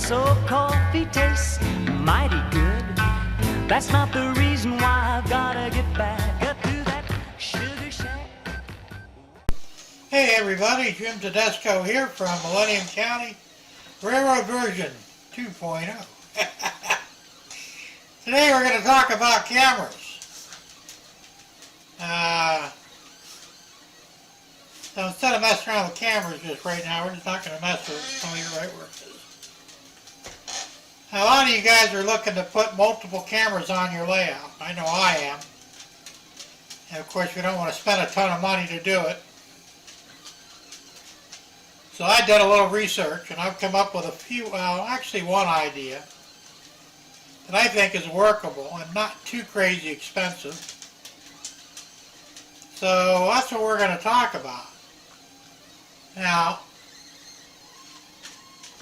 so coffee tastes mighty good. That's not the reason why I've gotta get back up to that sugar shack. Hey everybody, Jim Tedesco here from Millennium County Railroad version 2.0. Today we're going to talk about cameras. So instead of messing around with cameras just right now, we're just not going to mess with it. Tell you right where it is. Now, a lot of you guys are looking to put multiple cameras on your layout. I know I am. And of course, we don't want to spend a ton of money to do it. So I did a little research, and I've come up with a few, well, actually one idea that I think is workable and not too crazy expensive. So that's what we're going to talk about. Now,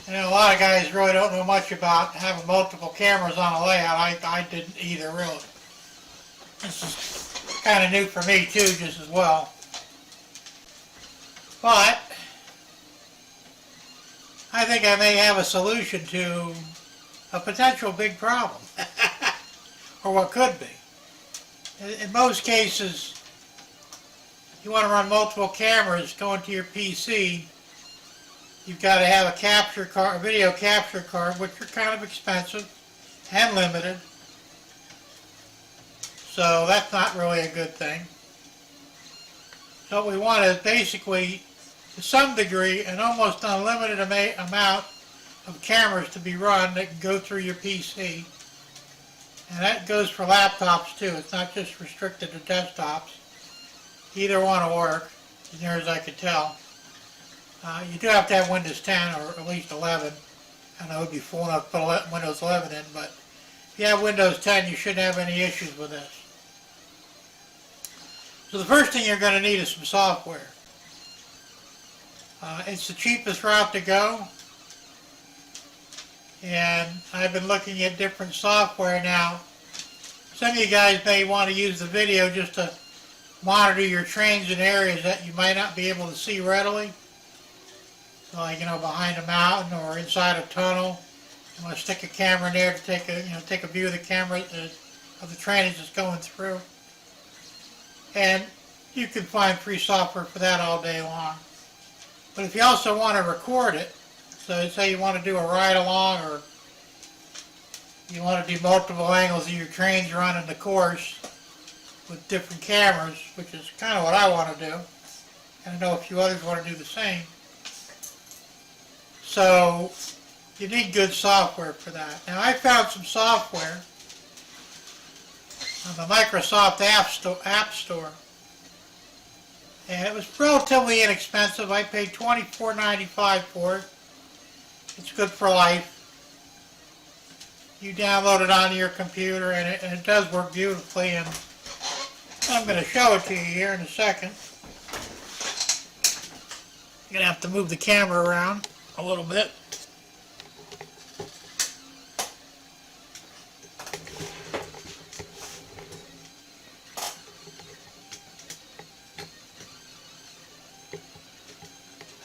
I know a lot of guys really don't know much about having multiple cameras on a layout. I didn't either, really. This is kind of new for me too, just as well. But I think I may have a solution to a potential big problem, or what could be. In most cases, you want to run multiple cameras going to your PC. You've got to have a capture card, a video capture card, which are kind of expensive and limited. So that's not really a good thing. So what we want is basically, to some degree, an almost unlimited amount of cameras to be run that can go through your PC. And that goes for laptops too. It's not just restricted to desktops. Either one will work, as near as I could tell. You do have to have Windows 10 or at least 11. I know it would be full enough to put Windows 11 in, but if you have Windows 10, you shouldn't have any issues with this. So the first thing you're going to need is some software. It's the cheapest route to go, and I've been looking at different software now. Some of you guys may want to use the video just to monitor your trains in areas that you might not be able to see readily. So, like, behind a mountain or inside a tunnel, you want to stick a camera in there to take a view of the camera of the train as it's going through. And you can find free software for that all day long. But if you also want to record it, so say you want to do a ride along, or you want to do multiple angles of your trains running the course with different cameras, which is kind of what I want to do, and I know a few others want to do the same. So you need good software for that. Now I found some software on the Microsoft App Store, and it was relatively inexpensive. I paid $24.95 for it. It's good for life. You download it onto your computer, and it does work beautifully, and I'm going to show it to you here in a second. I'm going to have to move the camera around a little bit.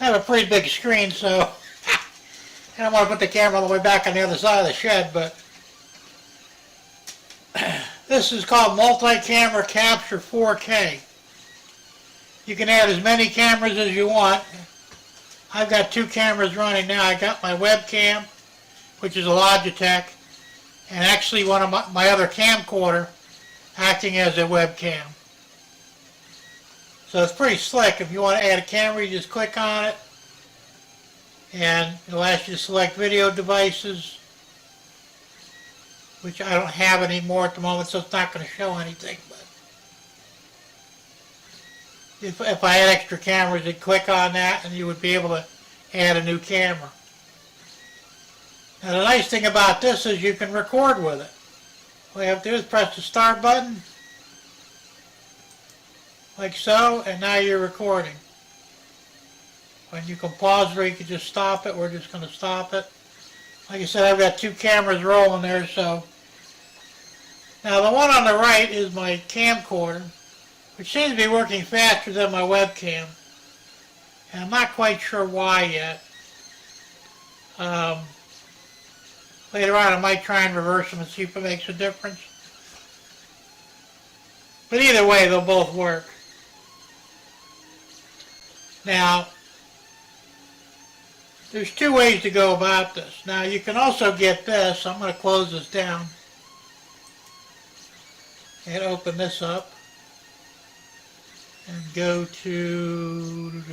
I have a pretty big screen, so I don't want to put the camera all the way back on the other side of the shed, but this is called Multi-Camera Capture 4K. You can add as many cameras as you want. I've got 2 cameras running now. I got my webcam, which is a Logitech, and actually one of my other camcorder acting as a webcam. So it's pretty slick. If you want to add a camera, you just click on it, and it'll ask you to select video devices, which I don't have anymore at the moment, so it's not going to show anything. But if I had extra cameras, you'd click on that and you would be able to add a new camera. Now the nice thing about this is you can record with it. All you have to do is press the start button, like so, and now you're recording. When you can pause or you can just stop it. We're just going to stop it. Like I said, I've got 2 cameras rolling there, so. Now the one on the right is my camcorder, which seems to be working faster than my webcam. And I'm not quite sure why yet. Later on I might try and reverse them and see if it makes a difference. But either way, they'll both work. Now, there's two ways to go about this. Now, you can also get this. I'm going to close this down and open this up and go to...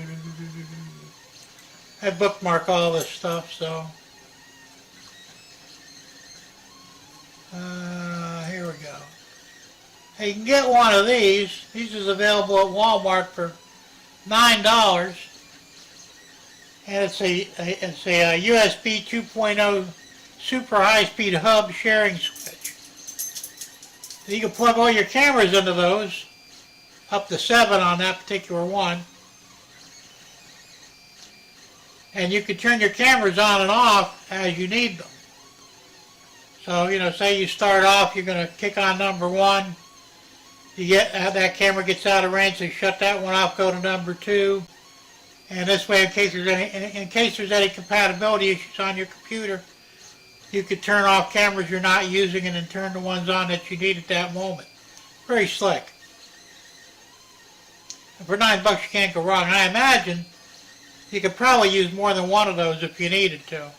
I bookmark all this stuff, so... here we go. Now, you can get one of these. These is available at Walmart for $9. And it's a USB 2.0 super high-speed hub sharing switch. You can plug all your cameras into those, up to 7 on that particular one. And you can turn your cameras on and off as you need them. So, you know, say you start off, you're going to kick on number 1. You get that camera gets out of range, so you shut that one off, go to number 2. And this way, in case there's any compatibility issues on your computer, you could turn off cameras you're not using and then turn the ones on that you need at that moment. Very slick. And for $9 you can't go wrong. And I imagine you could probably use more than one of those if you needed to.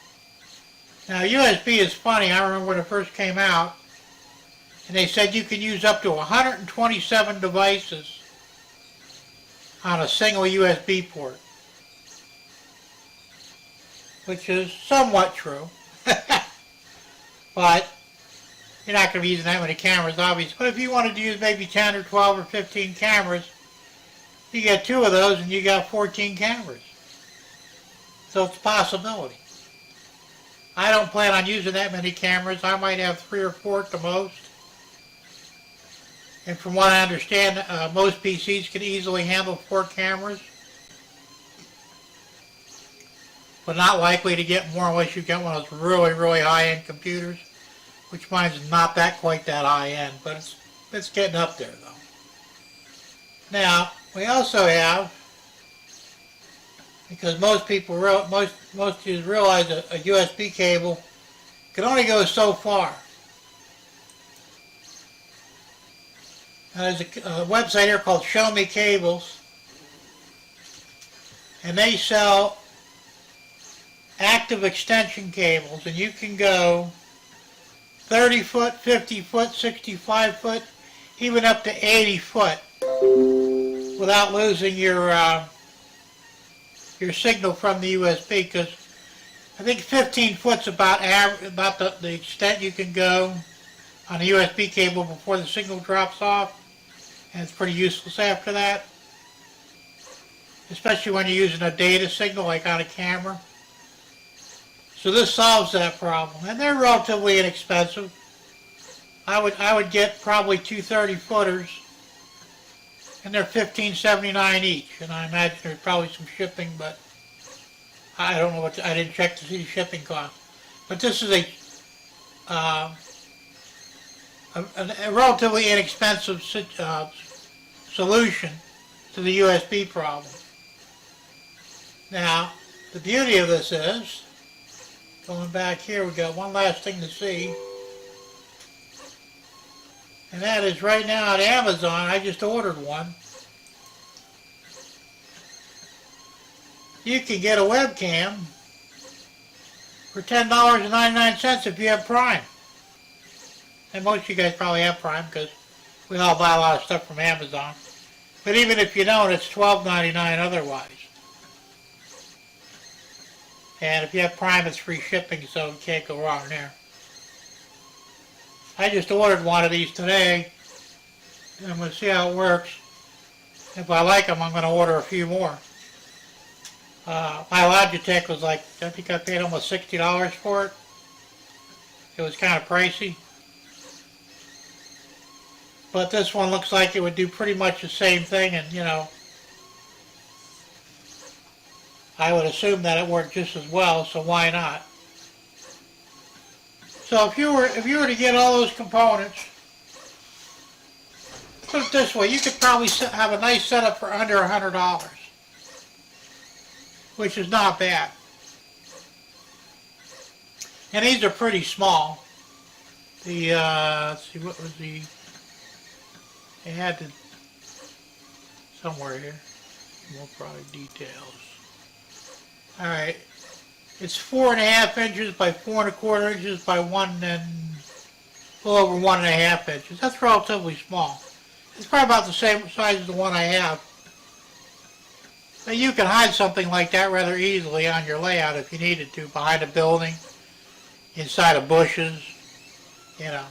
Now USB is funny. I remember when it first came out, and they said you can use up to 127 devices on a single USB port, which is somewhat true. But you're not going to be using that many cameras, obviously. But if you wanted to use maybe 10 or 12 or 15 cameras, you get 2 of those and you got 14 cameras. So it's a possibility. I don't plan on using that many cameras. I might have 3 or 4 at the most. And from what I understand, most PCs can easily handle 4 cameras. But not likely to get more unless you get one of those really, really high-end computers, which mine's not quite that high-end, but it's getting up there, though. Now, we also have, because most people, most of you realize a USB cable can only go so far. Now, there's a website here called Show Me Cables, and they sell active extension cables, and you can go 30 foot, 50 foot, 65 foot, even up to 80 foot without losing your signal from the USB, because I think 15 foot's about the extent you can go on a USB cable before the signal drops off, and it's pretty useless after that, especially when you're using a data signal like on a camera. So this solves that problem, and they're relatively inexpensive. I would get probably 2 30-footers, and they're $15.79 each. And I imagine there's probably some shipping, but I don't know I didn't check to see the shipping cost. But this is a relatively inexpensive solution to the USB problem. Now, the beauty of this is, going back here, we got one last thing to see. And that is right now at Amazon, I just ordered one. You can get a webcam for $10.99 if you have Prime. And most of you guys probably have Prime because we all buy a lot of stuff from Amazon. But even if you don't, it's $12.99 otherwise. And if you have Prime, it's free shipping, so you can't go wrong there. I just ordered one of these today, and I'm going to see how it works. If I like them, I'm going to order a few more. My Logitech was like, I think I paid almost $60 for it. It was kind of pricey. But this one looks like it would do pretty much the same thing, and you know, I would assume that it worked just as well, so why not? So if you were to get all those components, put it this way, you could probably have a nice setup for under $100, which is not bad. And these are pretty small. The, let's see, what was the, they had the, somewhere here, more product details. Alright, it's 4.5 inches by 4.25 inches by a little over 1.5 inches. That's relatively small. It's probably about the same size as the one I have. But you can hide something like that rather easily on your layout if you needed to, behind a building, inside of bushes, you know.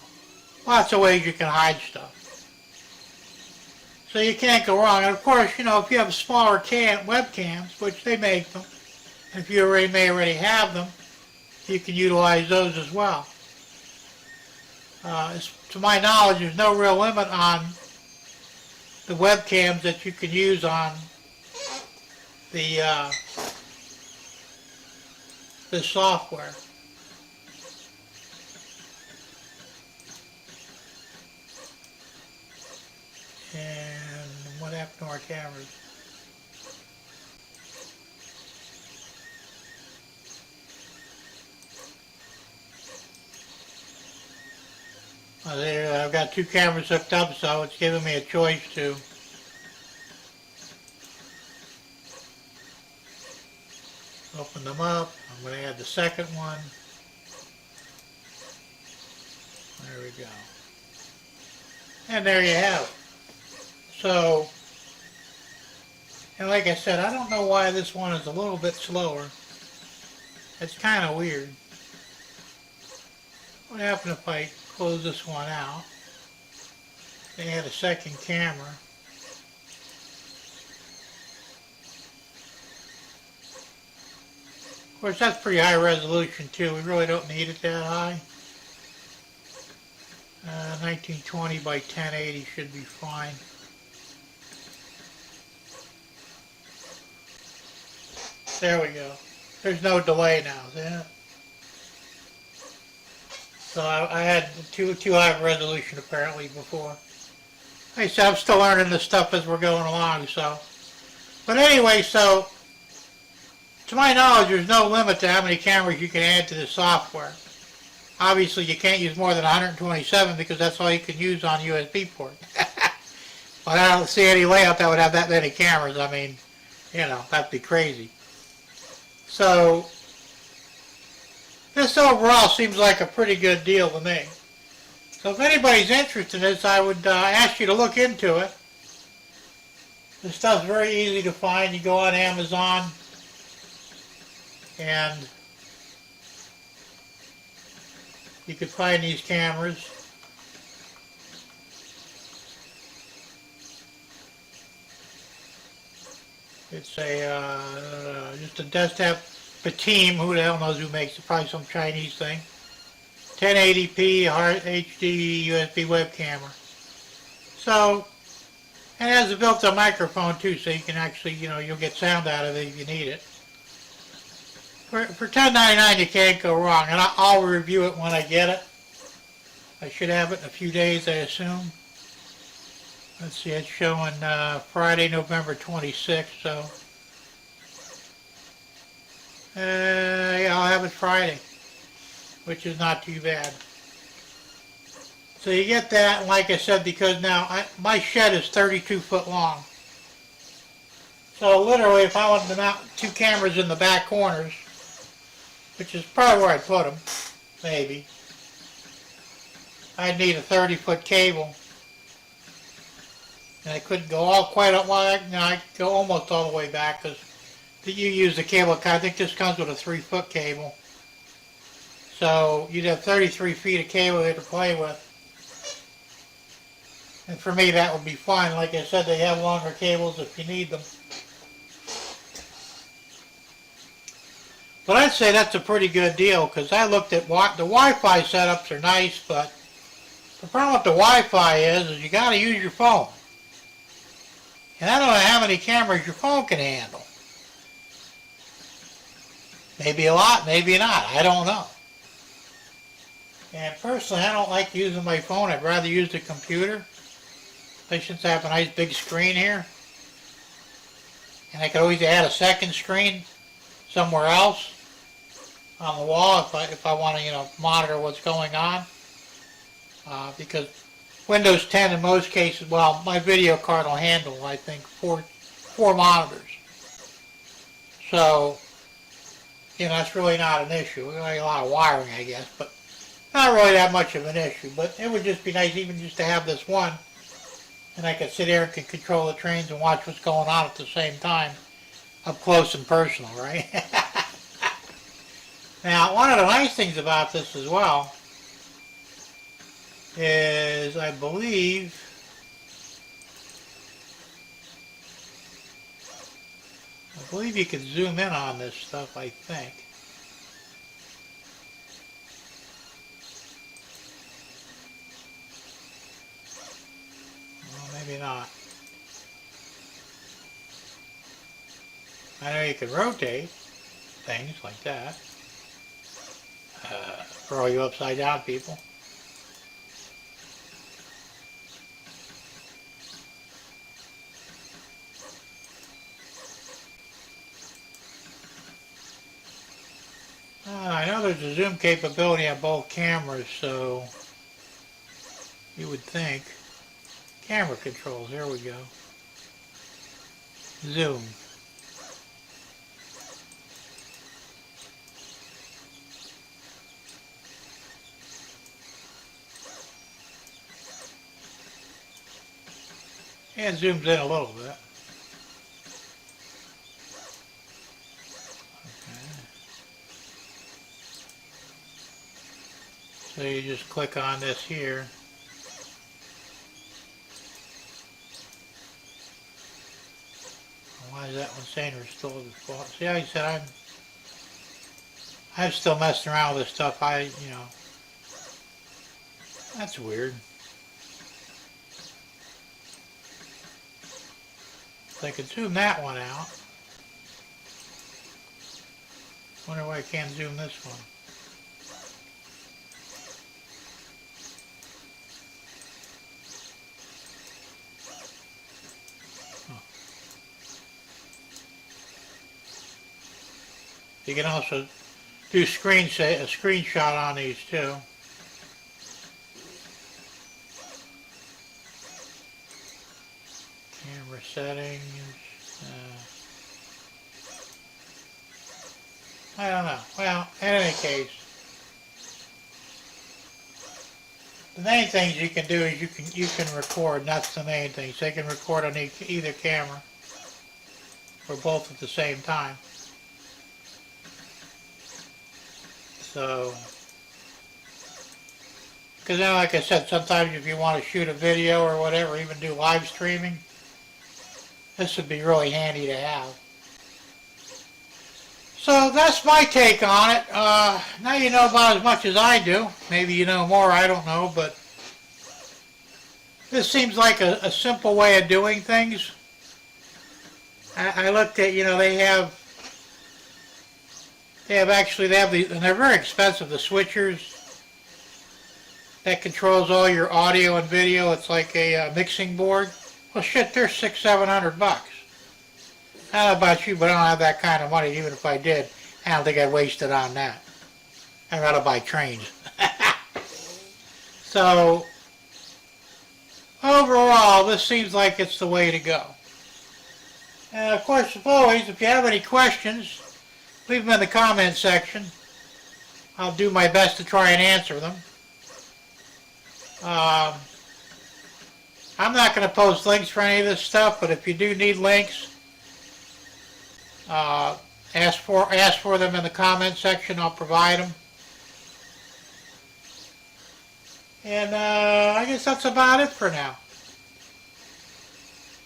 Lots of ways you can hide stuff. So you can't go wrong. And of course, you know, if you have smaller webcams, which they make them, and if you may already have them, you can utilize those as well. To my knowledge, there's no real limit on the webcams that you can use on the software. And what happened to our cameras? Well, there, I've got two cameras hooked up, so it's giving me a choice to open them up. I'm going to add the second one. There we go. And there you have it. So, and like I said, I don't know why this one is a little bit slower. It's kind of weird. What happened if I close this one out? They had a second camera. Of course, that's pretty high resolution too. We really don't need it that high. 1920 by 1080 should be fine. There we go. There's no delay now, is that? So I had too high of resolution apparently before. Like I said, I'm still learning this stuff as we're going along, so. But anyway, so, to my knowledge, there's no limit to how many cameras you can add to the software. Obviously, you can't use more than 127 because that's all you can use on USB port. But I don't see any layout that would have that many cameras. I mean, you know, that'd be crazy. So, this overall seems like a pretty good deal to me. So if anybody's interested in this, I would ask you to look into it. This stuff's very easy to find. You go on Amazon and you can find these cameras. It's a just a desktop team. Who the hell knows who makes it? Probably some Chinese thing. 1080p HD USB web camera. So, and it has a built-in microphone too, so you can actually, you know, you'll get sound out of it if you need it. For $10.99 you can't go wrong, and I'll review it when I get it. I should have it in a few days, I assume. Let's see, it's showing Friday, November 26th, so yeah, I'll have it Friday, which is not too bad. So you get that, and like I said, because now my shed is 32 foot long. So literally, if I wanted to mount two cameras in the back corners, which is probably where I'd put them, maybe, I'd need a 30-foot cable. And I couldn't go all quite up, well, I could go almost all the way back, because you use the cable, I think this comes with a 3-foot cable. So you'd have 33 feet of cable there to play with. And for me that would be fine. Like I said, they have longer cables if you need them. But I'd say that's a pretty good deal, because I looked at the Wi-Fi setups are nice, but the problem with the Wi-Fi is you got to use your phone. And I don't know how many cameras your phone can handle. Maybe a lot, maybe not. I don't know. And personally, I don't like using my phone. I'd rather use the computer. Especially since I have a nice big screen here. And I could always add a second screen somewhere else. on the wall if I want to, monitor what's going on. Because Windows 10 in most cases, well, my video card will handle, I think, four monitors. So, that's really not an issue. We got a lot of wiring, I guess, but not really that much of an issue. But it would just be nice even just to have this one, and I could sit here and could control the trains and watch what's going on at the same time, up close and personal, right? Now, one of the nice things about this as well is, I believe, you can zoom in on this stuff, I think. Well, maybe not. I know you can rotate things like that. For all you upside down people. I know there's a zoom capability on both cameras, so you would think. Camera controls, there we go. Zoom. And zooms in a little bit. So you just click on this here. Why is that one saying restore the default? See how you said I'm still messing around with this stuff. That's weird. So I could zoom that one out. Wonder why I can't zoom this one. You can also do a screenshot on these too. Camera settings. I don't know. Well, in any case, the main things you can do is you can record. And that's the main thing. So you can record on either camera or both at the same time. So, because then, like I said, sometimes if you want to shoot a video or whatever, even do live streaming, this would be really handy to have. So that's my take on it. Now you know about as much as I do. Maybe you know more, I don't know, but this seems like a simple way of doing things. I looked at, they have these, and they're very expensive, the switchers that controls all your audio and video. It's like a mixing board. Well, shit, they're $600-700 bucks. I don't know about you, but I don't have that kind of money. Even if I did, I don't think I'd waste it on that. I'd rather buy trains. So, overall, this seems like it's the way to go. And of course, as always, if you have any questions, leave them in the comment section. I'll do my best to try and answer them. I'm not going to post links for any of this stuff, but if you do need links, ask for them in the comment section. I'll provide them. And I guess that's about it for now.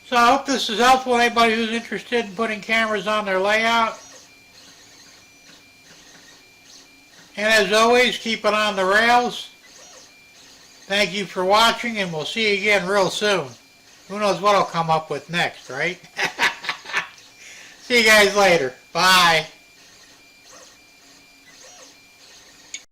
So I hope this is helpful to anybody who's interested in putting cameras on their layout. And as always, keep it on the rails. Thank you for watching, and we'll see you again real soon. Who knows what I'll come up with next, right? See you guys later. Bye.